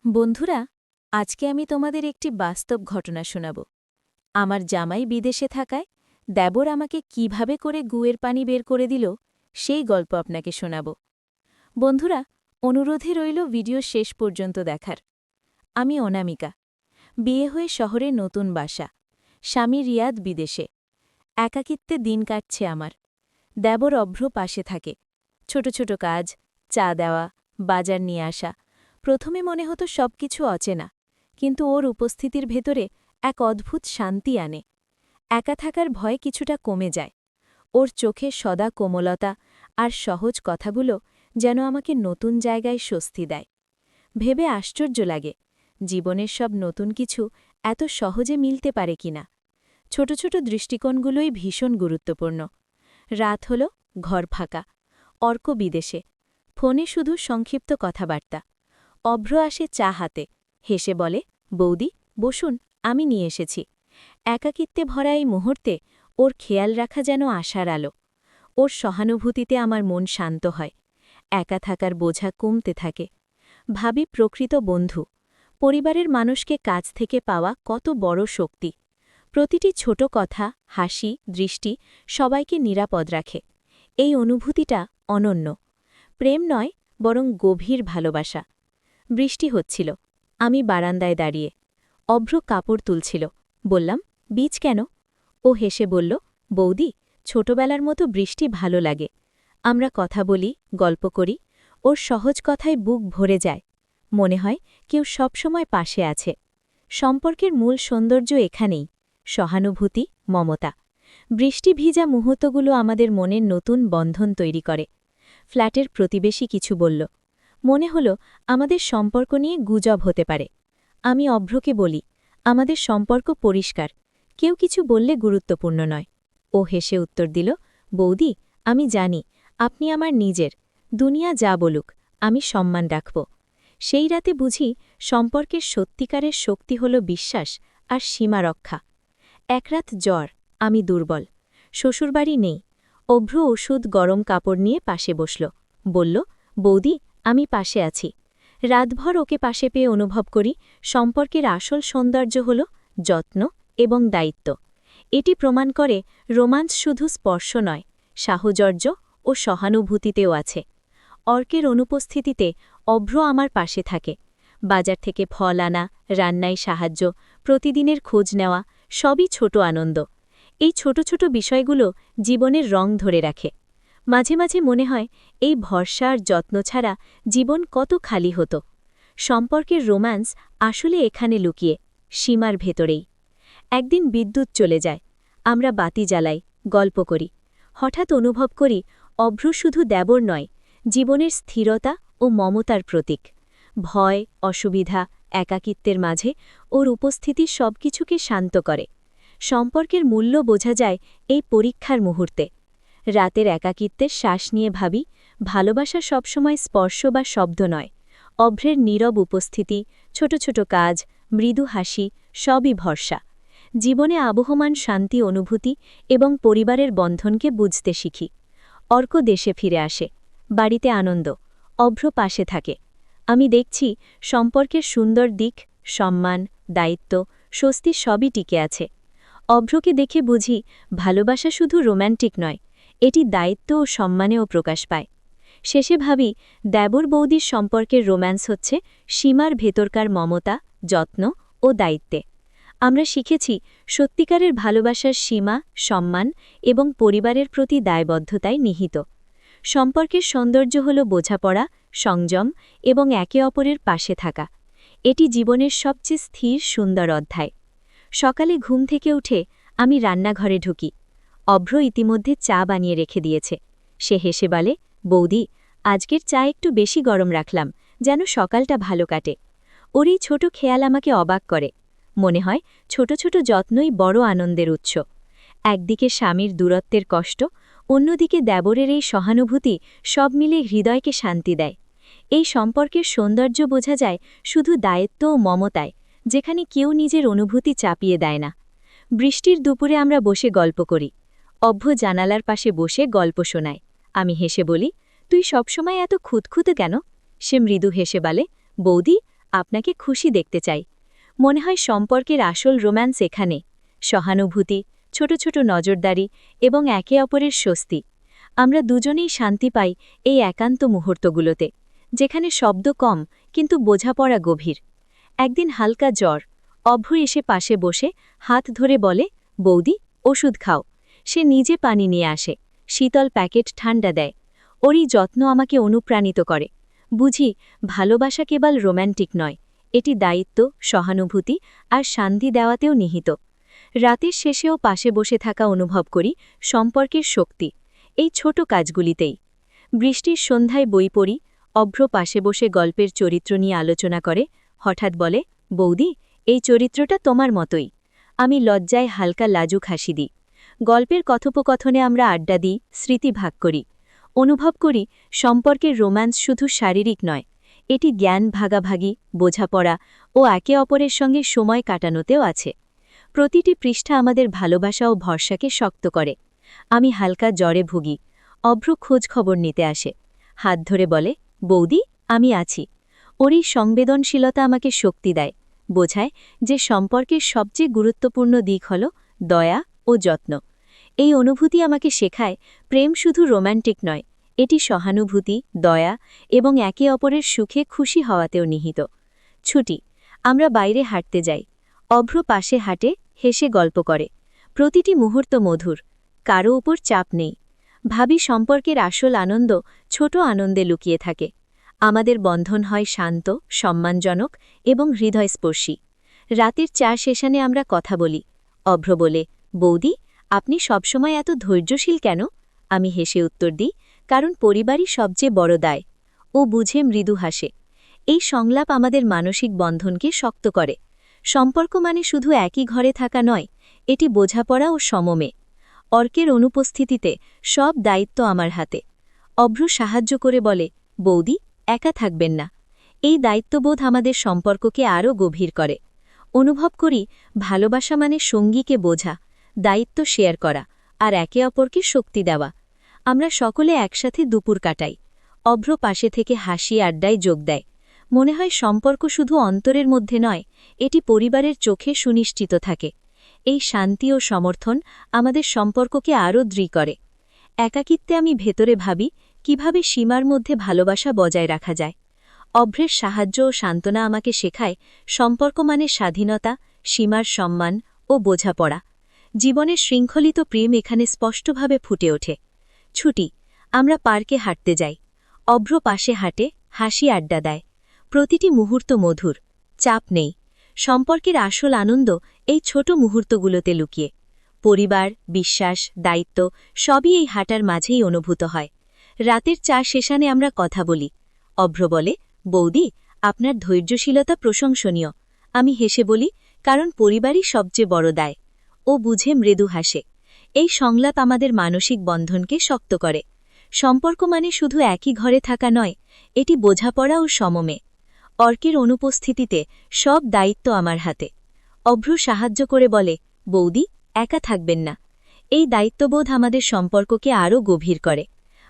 বন্ধুরা, আজকে আমি তোমাদের একটি বাস্তব ঘটনা শোনাব। আমার জামাই বিদেশে থাকায় দেবর আমাকে কিভাবে করে গুয়ের পানি বের করে দিল সেই গল্প আপনাকে শোনাব। বন্ধুরা, অনুরোধে রইল ভিডিও শেষ পর্যন্ত দেখার। আমি অনামিকা, বিয়ে হয়ে শহরে নতুন বাসা, স্বামী রিয়াদ বিদেশে। একাকিত্বে দিন কাটছে আমার। দেবর অভ্র পাশে থাকে, ছোট ছোট কাজ, চা দেওয়া, বাজার নিয়ে আসা। প্রথমে মনে হতো সবকিছু অচেনা, কিন্তু ওর উপস্থিতির ভেতরে এক অদ্ভুত শান্তি আনে। একা থাকার ভয় কিছুটা কমে যায়। ওর চোখে সদা কোমলতা আর সহজ কথাগুলো যেন আমাকে নতুন জায়গায় স্বস্তি দেয়। ভেবে আশ্চর্য লাগে, জীবনের সব নতুন কিছু এত সহজে মিলতে পারে কিনা। ছোট ছোট দৃষ্টিকোণগুলোই ভীষণ গুরুত্বপূর্ণ। রাত হল, ঘর ফাঁকা, অর্ক বিদেশে। ফোনে শুধু সংক্ষিপ্ত কথাবার্তা। অভ্র আসে চা হাতে, হেসে বলে, বৌদি বসুন, আমি নিয়ে এসেছি। একাকিত্বে ভরা এই মুহূর্তে ওর খেয়াল রাখা যেন আশার আলো। ওর সহানুভূতিতে আমার মন শান্ত হয়, একা থাকার বোঝা কমতে থাকে। ভাবি, প্রকৃত বন্ধু, পরিবারের মানুষকে কাছ থেকে পাওয়া কত বড় শক্তি। প্রতিটি ছোট কথা, হাসি, দৃষ্টি সবাইকে নিরাপদ রাখে। এই অনুভূতিটা অনন্য। প্রেম নয়, বরং গভীর ভালোবাসা। বৃষ্টি হচ্ছিল, আমি বারান্দায় দাঁড়িয়ে। অভ্র কাপড় তুলছিল। বললাম, বীজ কেন? ও হেসে বলল, বৌদি, ছোটবেলার মতো বৃষ্টি ভালো লাগে। আমরা কথা বলি, গল্প করি। ওর সহজ কথায় বুক ভরে যায়। মনে হয় কেউ সবসময় পাশে আছে। সম্পর্কের মূল সৌন্দর্য এখানেই, সহানুভূতি, মমতা। বৃষ্টি ভিজা মুহূর্তগুলো আমাদের মনের নতুন বন্ধন তৈরি করে। ফ্ল্যাটের প্রতিবেশী কিছু বলল। মনে হল আমাদের সম্পর্ক নিয়ে গুজব হতে পারে। আমি অভ্রকে বলি, আমাদের সম্পর্ক পরিষ্কার, কেউ কিছু বললে গুরুত্বপূর্ণ নয়। ও হেসে উত্তর দিল, বৌদি, আমি জানি আপনি আমার নিজের। দুনিয়া যা বলুক, আমি সম্মান রাখব। সেই রাতে বুঝি সম্পর্কের সত্যিকারের শক্তি হল বিশ্বাস আর সীমা রক্ষা। এক রাত জ্বর, আমি দুর্বল। শ্বশুরবাড়ি নেই। অভ্র ওষুধ গরম কাপড় নিয়ে পাশে বসল। বলল, বৌদি, আমি পাশে আছি। রাতভর ওকে পাশে পেয়ে অনুভব করি সম্পর্কের আসল সৌন্দর্য হল যত্ন এবং দায়িত্ব। এটি প্রমাণ করে রোমাঞ্চ শুধু স্পর্শ নয়, সাহচর্য ও সহানুভূতিতেও আছে। অর্কের অনুপস্থিতিতে অভ্র আমার পাশে থাকে। বাজার থেকে ফল আনা, রান্নায় সাহায্য, প্রতিদিনের খোঁজ নেওয়া সবই ছোট আনন্দ। এই ছোট ছোট বিষয়গুলো জীবনের রং ধরে রাখে। মাঝে মাঝে মনে হয় এই ভরসা আর যত্ন ছাড়া জীবন কত খালি হতো। সম্পর্কের রোম্যান্স আসলে এখানে লুকিয়ে, সীমার ভেতরেই। একদিন বিদ্যুৎ চলে যায়। আমরা বাতি জ্বালাই, গল্প করি। হঠাৎ অনুভব করি অভ্র শুধু দেবর নয়, জীবনের স্থিরতা ও মমতার প্রতীক। ভয়, অসুবিধা, একাকিত্বের মাঝে ওর উপস্থিতি সবকিছুকে শান্ত করে। সম্পর্কের মূল্য বোঝা যায় এই পরীক্ষার মুহূর্তে। রাতের একাকিত্বের শ্বাস নিয়ে ভাবি, ভালোবাসা সবসময় স্পর্শ বা শব্দ নয়। অভ্রের নীরব উপস্থিতি, ছোট ছোট কাজ, মৃদু হাসি সবই ভরসা। জীবনে আবহমান শান্তি অনুভূতি এবং পরিবারের বন্ধনকে বুঝতে শিখি। অর্ক দেশে ফিরে আসে, বাড়িতে আনন্দ, অভ্র পাশে থাকে। আমি দেখছি সম্পর্কের সুন্দর দিক, সম্মান, দায়িত্ব, স্বস্তি সবই টিকে আছে। অভ্রকে দেখে বুঝি ভালোবাসা শুধু রোম্যান্টিক নয়, এটি দায়িত্ব ও সম্মানেও প্রকাশ পায়। শেষে ভাবি, দেবর বৌদির সম্পর্কের রোম্যান্স হচ্ছে সীমার ভেতরকার মমতা, যত্ন ও দায়িত্বে। আমরা শিখেছি সত্যিকারের ভালোবাসার সীমা, সম্মান এবং পরিবারের প্রতি দায়বদ্ধতায় নিহিত। সম্পর্কের সৌন্দর্য হল বোঝাপড়া, সংযম এবং একে অপরের পাশে থাকা। এটি জীবনের সবচেয়ে স্থির সুন্দর অধ্যায়। সকালে ঘুম থেকে উঠে আমি রান্নাঘরে ঢুকি। অভ্র ইতিমধ্যে চা বানিয়ে রেখে দিয়েছে। সে হেসে বলে, বৌদি, আজকের চা একটু বেশি গরম রাখলাম, যেন সকালটা ভালো কাটে। ওর এই ছোট খেয়াল আমাকে অবাক করে। মনে হয় ছোট ছোট যত্নই বড় আনন্দের উৎস। একদিকে স্বামীর দূরত্বের কষ্ট, অন্যদিকে দেবরের এই সহানুভূতি সব মিলে হৃদয়কে শান্তি দেয়। এই সম্পর্কের সৌন্দর্য বোঝা যায় শুধু দায়িত্ব ও মমতায়, যেখানে কেউ নিজের অনুভূতি চাপিয়ে দেয় না। বৃষ্টির দুপুরে আমরা বসে গল্প করি। অভ্র জানালার পাশে বসে গল্প শোনায়। আমি হেসে বলি, তুই সবসময় এত খুঁতখুঁতে কেন? সে মৃদু হেসে বলে, বৌদি, আপনাকে খুশি দেখতে চাই। মনে হয় সম্পর্কের আসল রোম্যান্স এখানে, সহানুভূতি, ছোট ছোট নজরদারি এবং একে অপরের স্বস্তি। আমরা দুজনেই শান্তি পাই এই একান্ত মুহূর্তগুলোতে, যেখানে শব্দ কম কিন্তু বোঝাপড়া গভীর। একদিন হালকা জ্বর, অভ্র এসে পাশে বসে হাত ধরে বলে, বৌদি, ওষুধ খাও। সে নিজে পানি নিয়ে আসে, শীতল প্যাকেট ঠান্ডা দেয়। ওরই যত্ন আমাকে অনুপ্রাণিত করে। বুঝি, ভালোবাসা কেবল রোম্যান্টিক নয়, এটি দায়িত্ব, সহানুভূতি আর শান্তি দেওয়াতেও নিহিত। রাতের শেষেও পাশে বসে থাকা অনুভব করি সম্পর্কের শক্তি এই ছোট কাজগুলিতেই। বৃষ্টির সন্ধ্যায় বই পড়ি, অভ্র পাশে বসে গল্পের চরিত্র নিয়ে আলোচনা করে। হঠাৎ বলে, বৌদি, এই চরিত্রটা তোমার মতোই। আমি লজ্জায় হালকা লাজুক হাসি দিই। গল্পের কথোপকথনে আমরা আড্ডা দিই, স্মৃতি ভাগ করি। অনুভব করি সম্পর্কের রোম্যান্স শুধু শারীরিক নয়, এটি জ্ঞান ভাগাভাগি, বোঝাপড়া ও একে অপরের সঙ্গে সময় কাটানোতেও আছে। প্রতিটি পৃষ্ঠা আমাদের ভালোবাসা ও ভরসাকে শক্ত করে। আমি হালকা জ্বরে ভুগি, অভ্র খোঁজ খবর নিতে আসে। হাত ধরে বলে, বৌদি, আমি আছি। ওর এই সংবেদনশীলতা আমাকে শক্তি দেয়, বোঝায় যে সম্পর্কের সবচেয়ে গুরুত্বপূর্ণ দিক হল দয়া ও যত্ন। এই অনুভূতি আমাকে শেখায় প্রেম শুধু রোম্যান্টিক নয়, এটি সহানুভূতি, দয়া এবং একে অপরের সুখে খুশি হওয়াতেও নিহিত। ছুটি, আমরা বাইরে হাঁটতে যাই। অভ্র পাশে হাঁটে, হেসে গল্প করে। প্রতিটি মুহূর্ত মধুর, কারো উপর চাপ নেই। ভাবি সম্পর্কের আসল আনন্দ ছোট আনন্দে লুকিয়ে থাকে। আমাদের বন্ধন হয় শান্ত, সম্মানজনক এবং হৃদয়স্পর্শী। রাতের চা শেষানে আমরা কথা বলি। অভ্র বলে, বৌদি, আপনি সবসময় এত ধৈর্যশীল কেন? আমি হেসে উত্তর দিই, কারণ পরিবারই সবচেয়ে বড় দায়। ও বুঝে মৃদু হাসে। এই সংলাপ আমাদের মানসিক বন্ধনকে শক্ত করে। সম্পর্ক মানে শুধু একই ঘরে থাকা নয়, এটি বোঝাপড়া ও সমমে। অর্কের অনুপস্থিতিতে সব দায়িত্ব আমার হাতে। অভ্র সাহায্য করে বলে, বৌদি, একা থাকবেন না। এই দায়িত্ববোধ আমাদের সম্পর্ককে আরও গভীর করে। অনুভব করি ভালোবাসা মানে সঙ্গীকে বোঝা, দায়িত্ব শেয়ার করা আর একে অপরকে শক্তি দেওয়া। আমরা সকলে একসাথে দুপুর কাটাই। অভ্র পাশে থেকে হাসি আড্ডায় যোগ দেয়। মনে হয় সম্পর্ক শুধু অন্তরের মধ্যে নয়, এটি পরিবারের চোখে সুনিশ্চিত থাকে। এই শান্তি ও সমর্থন আমাদের সম্পর্ককে আরও দৃঢ় করে। একাকিত্বে আমি ভেতরে ভাবি কিভাবে সীমার মধ্যে ভালোবাসা বজায় রাখা যায়। অভ্রের সাহায্য ও সান্ত্বনা আমাকে শেখায় সম্পর্ক মানে স্বাধীনতা, সীমার সম্মান ও বোঝাপড়া। জীবনের শৃঙ্খলিত প্রেম এখানে স্পষ্টভাবে ফুটে ওঠে। ছুটি, আমরা পার্কে হাঁটতে যাই। অভ্র পাশে হাঁটে, হাসি আড্ডা দেয়। প্রতিটি মুহূর্ত মধুর, চাপ নেই। সম্পর্কের আসল আনন্দ এই ছোট মুহূর্তগুলোতে লুকিয়ে। পরিবার, বিশ্বাস, দায়িত্ব সবই এই হাঁটার মাঝেই অনুভূত হয়। রাতের চা শেষানে আমরা কথা বলি। অভ্র বলে, বৌদি, আপনার ধৈর্যশীলতা প্রশংসনীয়। আমি হেসে বলি, কারণ পরিবারই সবচেয়ে বড় দায়। ও বুঝে মৃদু হাসে। এই সংলাপ আমাদের মানসিক বন্ধনকে শক্ত করে। সম্পর্ক মানে শুধু একই ঘরে থাকা নয়, এটি বোঝাপড়া ও সমমে। অর্কের অনুপস্থিতিতে সব দায়িত্ব আমার হাতে। অভ্র সাহায্য করে বলে, বৌদি, একা থাকবেন না। এই দায়িত্ববোধ আমাদের সম্পর্ককে আরও গভীর করে।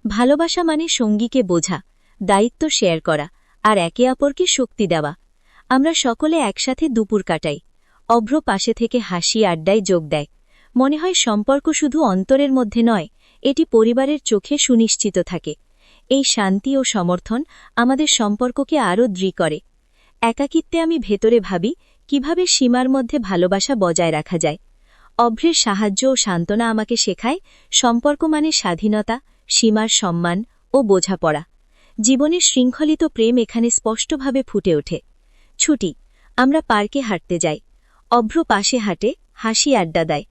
ভালোবাসা মানে সঙ্গীকে বোঝা, দায়িত্ব শেয়ার করা আর একে অপরকে শক্তি দেওয়া। আমরা সকলে একসাথে দুপুর কাটাই। অভ্র পাশে থেকে হাসি আড্ডায় যোগ দেয়। মনে হয় সম্পর্ক শুধু অন্তরের মধ্যে নয়, এটি পরিবারের চোখে সুনিশ্চিত থাকে। এই শান্তি ও সমর্থন আমাদের সম্পর্ককে আরও দৃঢ় করে। একাকিত্বে আমি ভেতরে ভাবি কিভাবে সীমার মধ্যে ভালোবাসা বজায় রাখা যায়। অভ্রের সাহায্য ও সান্ত্বনা আমাকে শেখায় সম্পর্ক মানে স্বাধীনতা, সীমার সম্মান ও বোঝাপড়া। জীবনের শৃঙ্খলিত প্রেম এখানে স্পষ্টভাবে ফুটে ওঠে। ছুটি, আমরা পার্কে হাঁটতে যাই। অভ্র পাশে হাঁটে, হাসি আড্ডা দেয়।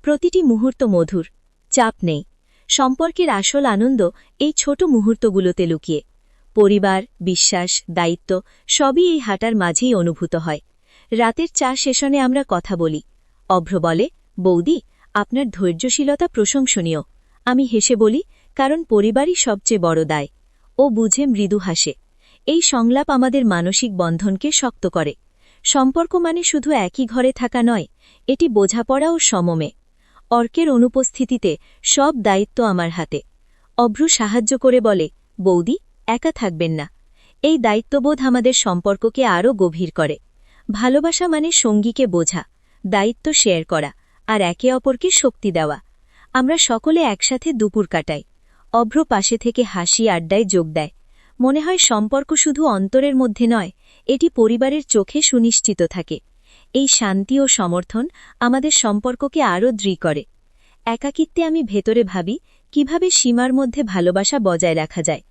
প্রতিটি মুহূর্ত মধুর, চাপ নেই। সম্পর্কের আসল আনন্দ এই ছোট মুহূর্তগুলোতে লুকিয়ে। পরিবার, বিশ্বাস, দায়িত্ব সবই এই হাঁটার মাঝেই অনুভূত হয়। রাতের চা শেষনে আমরা কথা বলি। অভ্র বলে, বৌদি, আপনার ধৈর্যশীলতা প্রশংসনীয়। আমি হেসে বলি, কারণ পরিবারই সবচেয়ে বড় দায়। ও বুঝে মৃদু হাসে। এই সংলাপ আমাদের মানসিক বন্ধনকে শক্ত করে। সম্পর্ক মানে শুধু একই ঘরে থাকা নয়, এটি বোঝাপড়া ও সমমে। অর্কের অনুপস্থিতিতে সব দায়িত্ব আমার হাতে। অভ্র সাহায্য করে বলে, বৌদি, একা থাকবেন না। এই দায়িত্ববোধ আমাদের সম্পর্ককে আরও গভীর করে। ভালোবাসা মানে সঙ্গীকে বোঝা, দায়িত্ব শেয়ার করা আর একে অপরকে শক্তি দেওয়া। আমরা সকলে একসাথে দুপুর কাটাই। অভ্র পাশে থেকে হাসি আড্ডায় যোগ দেয়। মনে হয় সম্পর্ক শুধু অন্তরের মধ্যে নয়, এটি পরিবারের চোখে সুনিশ্চিত থাকে। এই শান্তি ও সমর্থন আমাদের সম্পর্ককে আরও দৃঢ় করে। একাকিত্বে আমি ভেতরে ভাবি কিভাবে সীমার মধ্যে ভালোবাসা বজায় রাখা যায়।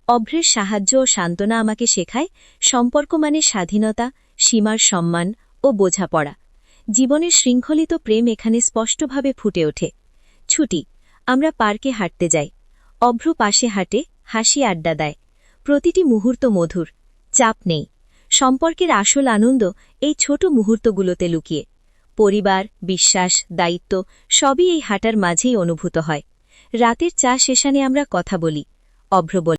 অভ্রের সাহায্য ও সান্ত্বনা আমাকে শেখায় সম্পর্ক মানে স্বাধীনতা, সীমার সম্মান ও বোঝাপড়া। জীবনের শৃঙ্খলিত প্রেম এখানে স্পষ্টভাবে ফুটে ওঠে। ছুটি, আমরা পার্কে হাঁটতে যাই। অভ্র পাশে হাঁটে, হাসি আড্ডা দেয়। প্রতিটি মুহূর্ত মধুর, চাপ নেই। সম্পর্কের আসল আনন্দ এই ছোট মুহূর্তগুলোতে লুকিয়ে। পরিবার, বিশ্বাস, দায়িত্ব সবই এই হাঁটার মাঝেই অনুভূত হয়। রাতের চা শেষানে আমরা কথা বলি। অভ্র বলে,